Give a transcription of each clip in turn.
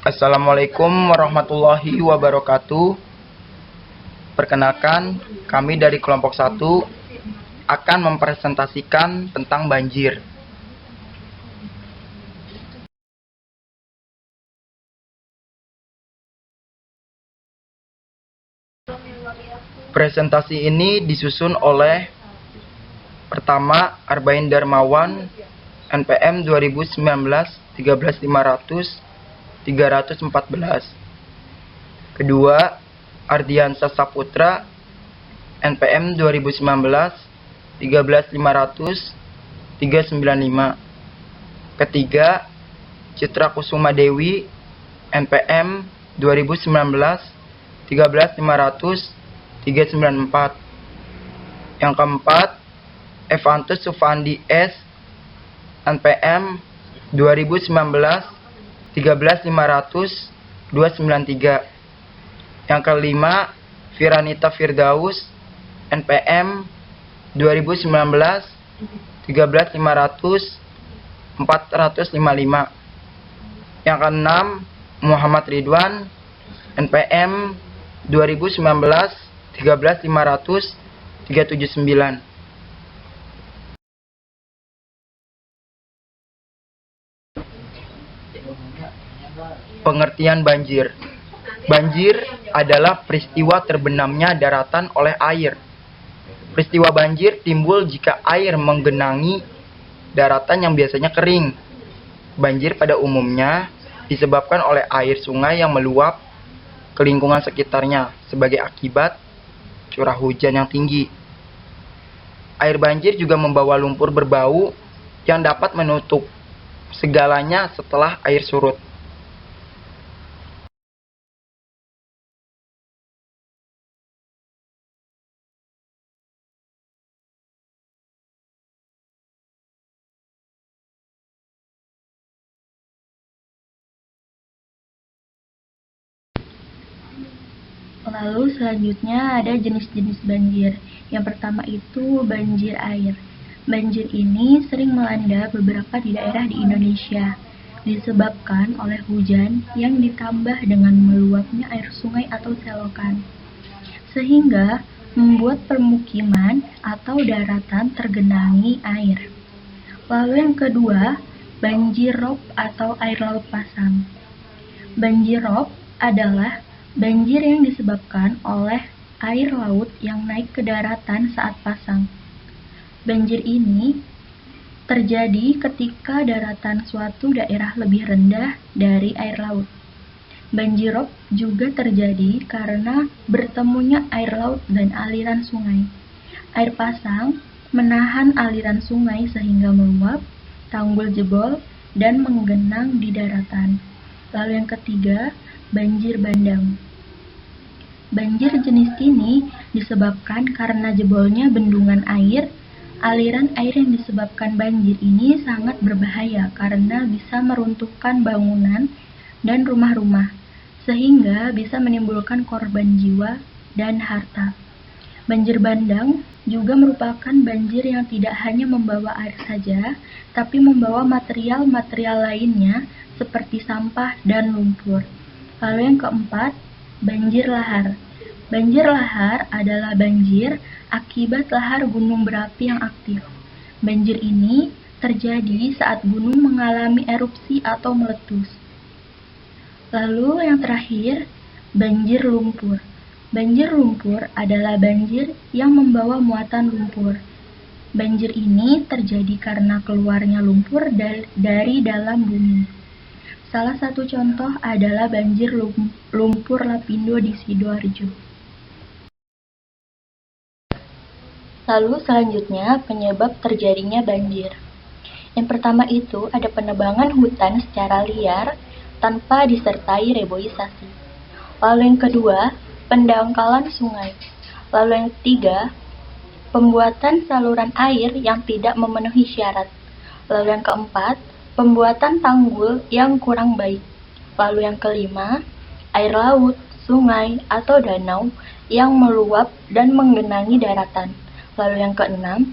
Assalamualaikum warahmatullahi wabarakatuh. Perkenalkan, kami dari kelompok 1 akan mempresentasikan tentang banjir. Presentasi ini disusun oleh pertama Arbain Darmawan, NPM 2019 13500 314. Kedua, Ardiansa Saputra, NPM 2019 13500 395. Ketiga, Citra Kusuma Dewi, NPM 2019 13500 394. Yang keempat, Evantus Sufandi S, NPM 2019 13500 293. Yang kelima, Firanita Firdaus, NPM 2019 13500 455. Yang keenam, Muhammad Ridwan, NPM 2019 13500 379. Pengertian banjir. Banjir adalah peristiwa terbenamnya daratan oleh air. Peristiwa banjir timbul jika air menggenangi daratan yang biasanya kering. Banjir pada umumnya disebabkan oleh air sungai yang meluap ke lingkungan sekitarnya sebagai akibat curah hujan yang tinggi. Air banjir juga membawa lumpur berbau yang dapat menutup segalanya setelah air surut. Lalu selanjutnya ada jenis-jenis banjir. Yang pertama itu banjir air. Banjir ini sering melanda beberapa di daerah di Indonesia, disebabkan oleh hujan yang ditambah dengan meluapnya air sungai atau selokan, sehingga membuat permukiman atau daratan tergenangi air. Lalu yang kedua, banjir rob atau air laut pasang. Banjir rob adalah banjir yang disebabkan oleh air laut yang naik ke daratan saat pasang. Banjir ini terjadi ketika daratan suatu daerah lebih rendah dari air laut. Banjir rob juga terjadi karena bertemunya air laut dan aliran sungai. Air pasang menahan aliran sungai sehingga meluap, tanggul jebol, dan menggenang di daratan. Lalu yang ketiga, banjir bandang. Banjir jenis ini disebabkan karena jebolnya bendungan air. Aliran air yang disebabkan banjir ini sangat berbahaya karena bisa meruntuhkan bangunan dan rumah-rumah, sehingga bisa menimbulkan korban jiwa dan harta. Banjir bandang juga merupakan banjir yang tidak hanya membawa air saja, tapi membawa material-material lainnya seperti sampah dan lumpur. Lalu yang keempat, banjir lahar. Banjir lahar adalah banjir akibat lahar gunung berapi yang aktif. Banjir ini terjadi saat gunung mengalami erupsi atau meletus. Lalu yang terakhir, banjir lumpur. Banjir lumpur adalah banjir yang membawa muatan lumpur. Banjir ini terjadi karena keluarnya lumpur dari dalam bumi. Salah satu contoh adalah banjir lumpur Lapindo di Sidoarjo. Lalu selanjutnya penyebab terjadinya banjir. Yang pertama itu ada penebangan hutan secara liar tanpa disertai reboisasi. Lalu yang kedua, pendangkalan sungai. Lalu yang ketiga, pembuatan saluran air yang tidak memenuhi syarat. Lalu yang keempat, pembuatan tanggul yang kurang baik. Lalu yang kelima, air laut, sungai, atau danau yang meluap dan menggenangi daratan. Lalu yang keenam,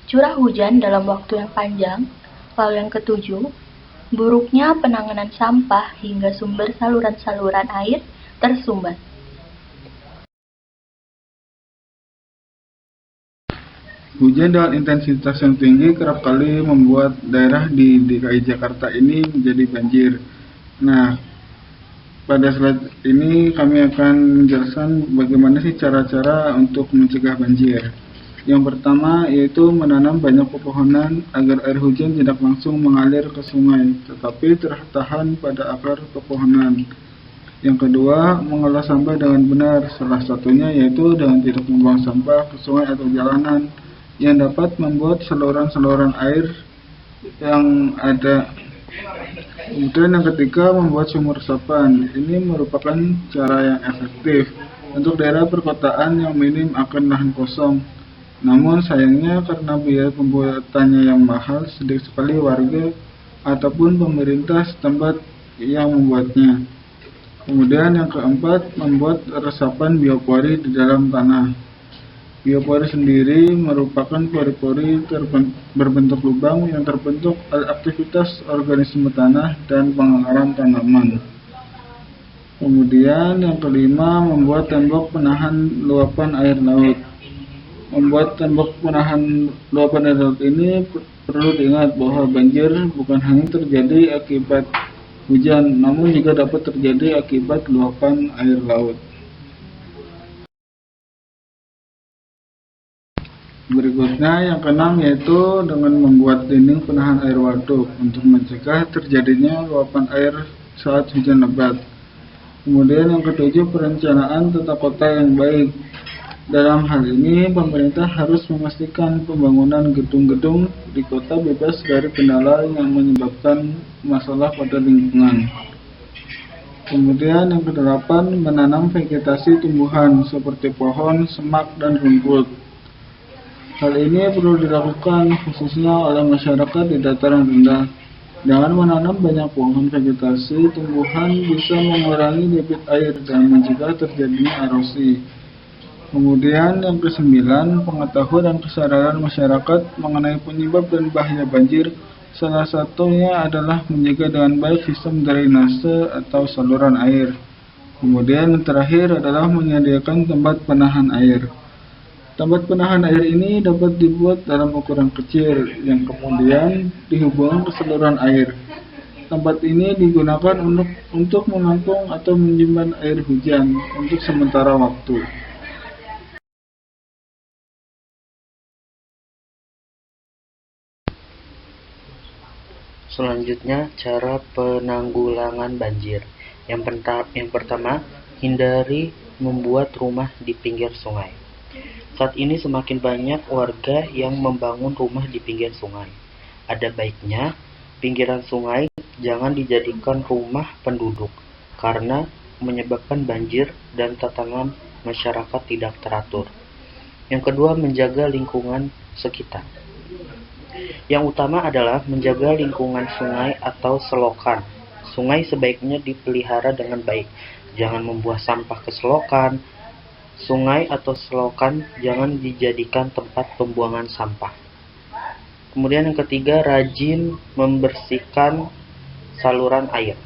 curah hujan dalam waktu yang panjang. Lalu yang ketujuh, Buruknya penanganan sampah hingga sumber saluran-saluran air tersumbat. Hujan dengan intensitas yang tinggi kerap kali membuat daerah di DKI Jakarta ini menjadi banjir. Nah, pada slide ini kami akan menjelaskan bagaimana sih cara-cara untuk mencegah banjir. Yang pertama yaitu menanam banyak pepohonan agar air hujan tidak langsung mengalir ke sungai, tetapi tertahan pada akar pepohonan. Yang kedua, mengolah sampah dengan benar, salah satunya yaitu dengan tidak membuang sampah ke sungai atau jalanan yang dapat membuat saluran-saluran air yang ada. Kemudian yang ketiga, membuat sumur resapan. Ini merupakan cara yang efektif untuk daerah perkotaan yang minim akan lahan kosong. Namun sayangnya karena biaya pembuatannya yang mahal, sedikit sekali warga ataupun pemerintah setempat yang membuatnya. Kemudian yang keempat, membuat resapan biopori di dalam tanah. Biopori sendiri merupakan pori-pori berbentuk lubang yang terbentuk oleh aktivitas organisme tanah dan pengakaran tanaman. Kemudian yang kelima, membuat tembok penahan luapan air laut. Membuat tembok penahan luapan air laut ini perlu diingat bahwa banjir bukan hanya terjadi akibat hujan, namun juga dapat terjadi akibat luapan air laut. Berikutnya yang keenam yaitu dengan membuat dinding penahan air waduk untuk mencegah terjadinya luapan air saat hujan lebat. Kemudian yang ketujuh, perencanaan tata kota yang baik. Dalam hal ini pemerintah harus memastikan pembangunan gedung-gedung di kota bebas dari kendala yang menyebabkan masalah pada lingkungan. Kemudian yang kedelapan, menanam vegetasi tumbuhan seperti pohon, semak, dan rumput. Hal ini perlu dilakukan khususnya oleh masyarakat di dataran rendah. Dengan menanam banyak pohon vegetasi, tumbuhan bisa mengurangi debit air dan mencegah terjadinya erosi. Kemudian yang kesembilan, pengetahuan dan kesadaran masyarakat mengenai penyebab dan bahaya banjir. Salah satunya adalah menjaga dengan baik sistem drainase atau saluran air. Kemudian yang terakhir adalah menyediakan tempat penahan air. Tempat penahan air ini dapat dibuat dalam ukuran kecil yang kemudian dihubungkan ke saluran air. Tempat ini digunakan untuk menampung atau menyimpan air hujan untuk sementara waktu. Selanjutnya, cara penanggulangan banjir. Yang pertama, hindari membuat rumah di pinggir sungai. Saat ini semakin banyak warga yang membangun rumah di pinggir sungai. Ada baiknya pinggiran sungai jangan dijadikan rumah penduduk karena menyebabkan banjir dan tatanan masyarakat tidak teratur. Yang kedua, menjaga lingkungan sekitar. Yang utama adalah menjaga lingkungan sungai atau selokan. Sungai sebaiknya dipelihara dengan baik. Jangan membuang sampah ke selokan. Sungai atau selokan jangan dijadikan tempat pembuangan sampah. Kemudian yang ketiga, rajin membersihkan saluran air.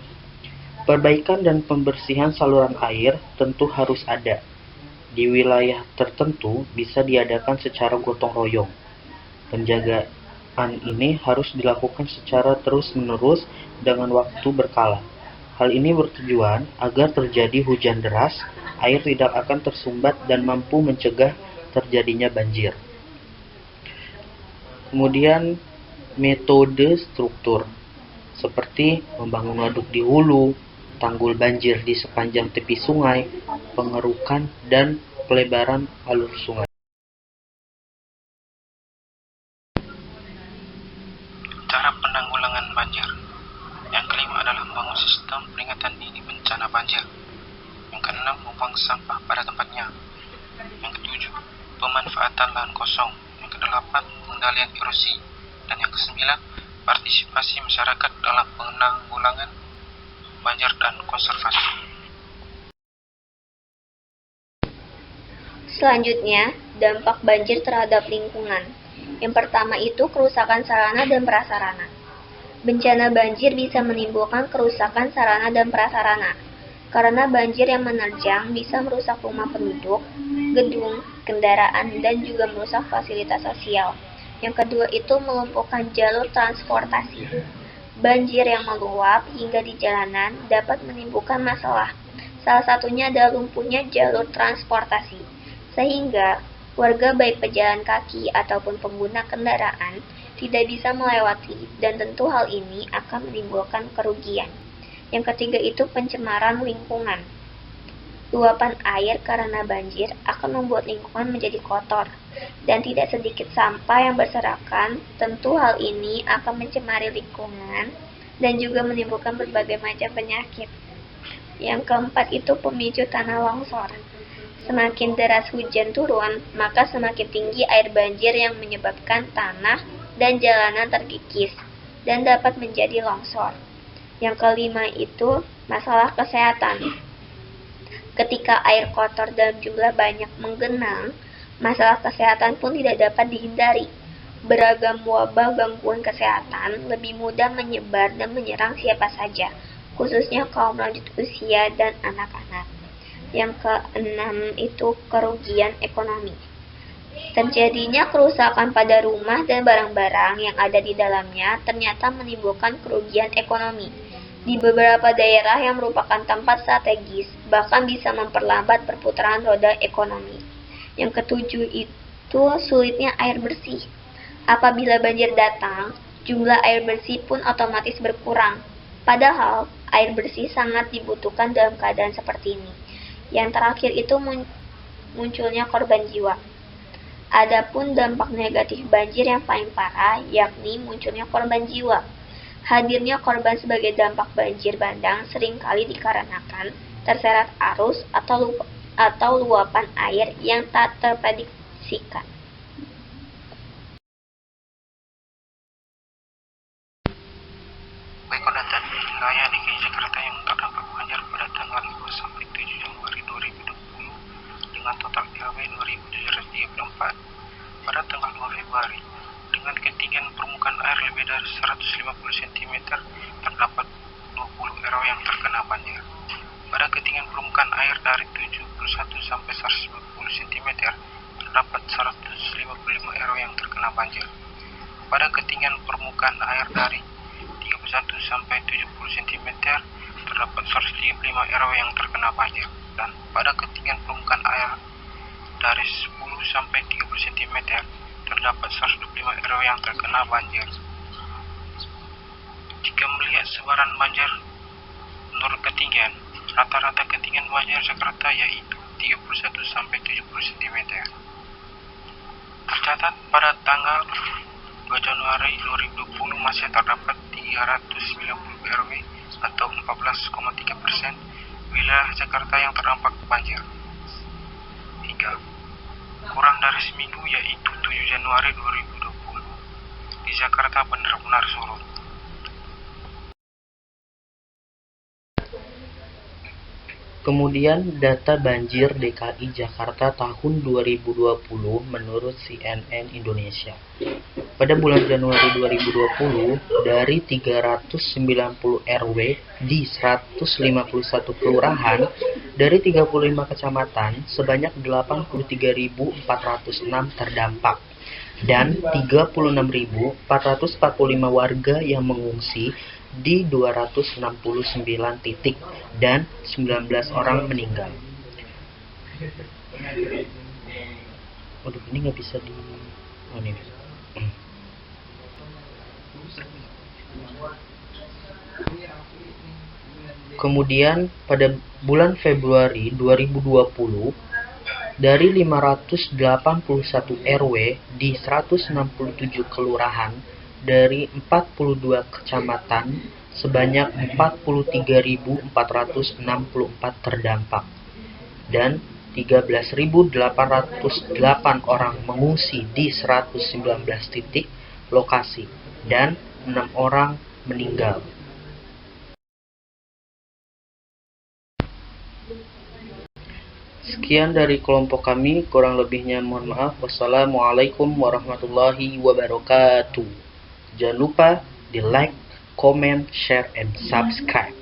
Perbaikan dan pembersihan saluran air tentu harus ada. Di wilayah tertentu bisa diadakan secara gotong royong. Penjagaan ini harus dilakukan secara terus-menerus dengan waktu berkala. Hal ini bertujuan agar terjadi hujan deras, air tidak akan tersumbat dan mampu mencegah terjadinya banjir. Kemudian metode struktur seperti membangun waduk di hulu, tanggul banjir di sepanjang tepi sungai, pengerukan dan pelebaran alur sungai. Cara penanggulangan banjir. Yang kelima adalah membangun sistem peringatan dini bencana banjir. Yang keenam, membuang sampah pada tempatnya. Yang ketujuh, pemanfaatan lahan kosong. Yang kedelapan, pengendalian erosi. Dan yang kesembilan, partisipasi masyarakat dalam penanggulangan banjir dan konservasi. Selanjutnya, dampak banjir terhadap lingkungan. Yang pertama itu kerusakan sarana dan prasarana. Bencana banjir bisa menimbulkan kerusakan sarana dan prasarana, karena banjir yang menerjang bisa merusak rumah penduduk, gedung, kendaraan, dan juga merusak fasilitas sosial. Yang kedua itu melumpuhkan jalur transportasi. Banjir yang meluap hingga di jalanan dapat menimbulkan masalah. Salah satunya adalah lumpuhnya jalur transportasi, sehingga warga baik pejalan kaki ataupun pengguna kendaraan tidak bisa melewati, dan tentu hal ini akan menimbulkan kerugian. Yang ketiga itu pencemaran lingkungan. Luapan air karena banjir akan membuat lingkungan menjadi kotor, dan tidak sedikit sampah yang berserakan. Tentu hal ini akan mencemari lingkungan dan juga menimbulkan berbagai macam penyakit. Yang keempat itu pemicu tanah longsor. Semakin deras hujan turun, maka semakin tinggi air banjir yang menyebabkan tanah dan jalanan terkikis dan dapat menjadi longsor. Yang kelima itu masalah kesehatan. Ketika air kotor dalam jumlah banyak menggenang, masalah kesehatan pun tidak dapat dihindari. Beragam wabah gangguan kesehatan lebih mudah menyebar dan menyerang siapa saja, khususnya kaum lanjut usia dan anak-anak. Yang keenam itu kerugian ekonomi. Terjadinya kerusakan pada rumah dan barang-barang yang ada di dalamnya ternyata menimbulkan kerugian ekonomi. Di beberapa daerah yang merupakan tempat strategis, bahkan bisa memperlambat perputaran roda ekonomi. Yang ketujuh itu sulitnya air bersih. Apabila banjir datang, jumlah air bersih pun otomatis berkurang. Padahal, air bersih sangat dibutuhkan dalam keadaan seperti ini. Yang terakhir itu munculnya korban jiwa. Adapun dampak negatif banjir yang paling parah, yakni munculnya korban jiwa. Hadirnya korban sebagai dampak banjir bandang seringkali dikarenakan terseret arus atau luapan air yang tak terprediksikan. Berikut data wilayah DKI Jakarta yang terdampak banjir pada tanggal 2 sampai 7 Januari 2020 dengan total PHW 2.734. Pada tanggal 2 Februari, dengan ketinggian permukaan air lebih dari 150 cm, terdapat 20 RW yang terkena banjir. Pada ketinggian permukaan air dari 71 sampai 150 cm, terdapat 155 RW yang terkena banjir. Pada ketinggian permukaan air dari 31 sampai 70 cm, terdapat 135 RW yang terkena banjir. Dan pada ketinggian permukaan air dari 10 sampai 30 cm, terdapat 125 RW yang terkena banjir. Jika melihat sebaran banjir menurut ketinggian, rata-rata ketinggian banjir Jakarta yaitu 31 sampai 70 cm. Tercatat pada tanggal 2 Januari 2020 masih terdapat 390 RW atau 14,3% wilayah Jakarta yang terdampak banjir. Hingga kurang dari seminggu yaitu 7 Januari 2020 di Jakarta benar-benar surut. Kemudian data banjir DKI Jakarta tahun 2020 menurut CNN Indonesia. Pada bulan Januari 2020, dari 390 RW di 151 kelurahan dari 35 kecamatan, sebanyak 83.406 terdampak dan 36.445 warga yang mengungsi di 269 titik dan 19 orang meninggal. Waduh, ini nggak bisa di... Oh, ini. Kemudian pada bulan Februari 2020, dari 581 RW di 167 kelurahan dari 42 kecamatan, sebanyak 43.464 terdampak dan 13.808 orang mengungsi di 119 titik lokasi dan 6 orang meninggal. Sekian dari kelompok kami, kurang lebihnya mohon maaf. Wassalamualaikum warahmatullahi wabarakatuh. Jangan lupa di like, comment, share, and subscribe.